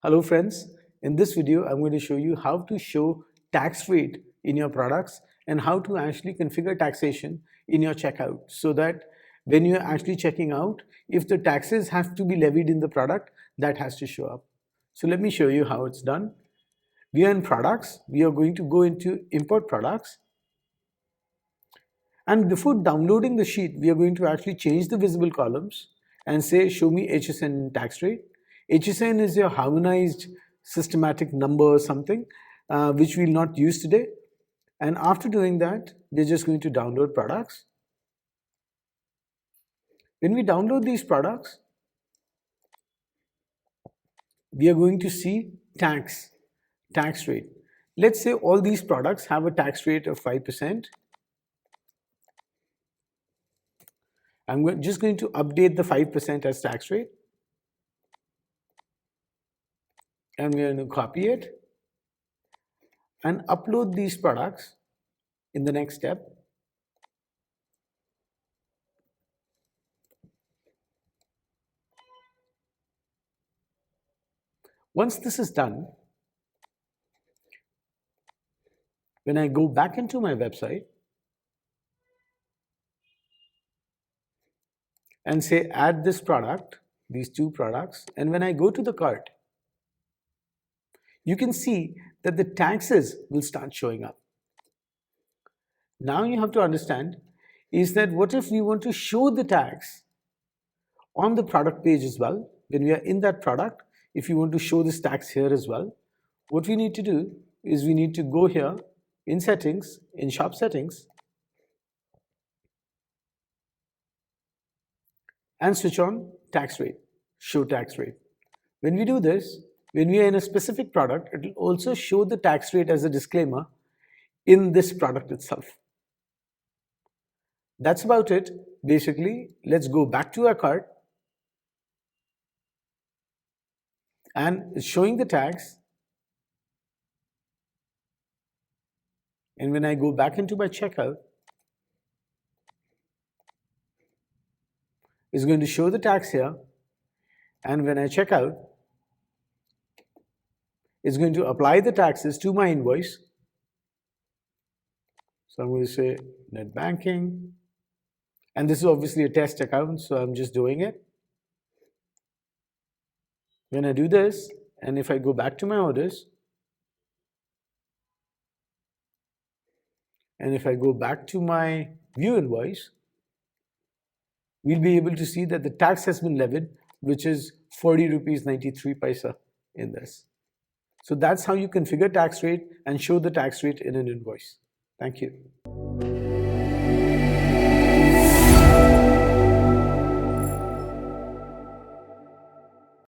Hello friends, in this video I'm going to show you how to show tax rate in your products and how to actually configure taxation in your checkout so that when you're actually checking out, if the taxes have to be levied in the product, that has to show up. So let me show you how it's done. We are in products, we are going to go into import products, and before downloading the sheet, we are going to actually change the visible columns and say show me HSN tax rate. HSN is your harmonized systematic number or something which we'll not use today. And after doing that, we're just going to download products. When we download these products, we are going to see tax rate. Let's say all these products have a tax rate of 5%. I'm just going to update the 5% as tax rate. And we're going to copy it and upload these products in the next step. Once this is done, when I go back into my website and say add this product, these two products, and when I go to the cart, you can see that the taxes will start showing up. Now you have to understand is that what if we want to show the tax on the product page as well? When we are in that product, if you want to show this tax here as well, what we need to do is we need to go here in settings, in shop settings, and switch on tax rate, show tax rate. When we do this, when we are in a specific product, it will also show the tax rate as a disclaimer in this product itself. That's about it. Basically, let's go back to our cart and it's showing the tax. And when I go back into my checkout, it's going to show the tax here. And when I check out, it's going to apply the taxes to my invoice. So I'm going to say net banking. And this is obviously a test account, so I'm just doing it. When I do this, and if I go back to my orders, and if I go back to my view invoice, we'll be able to see that the tax has been levied, which is 40 rupees 93 paisa in this. So that's how you configure tax rate and show the tax rate in an invoice. Thank you.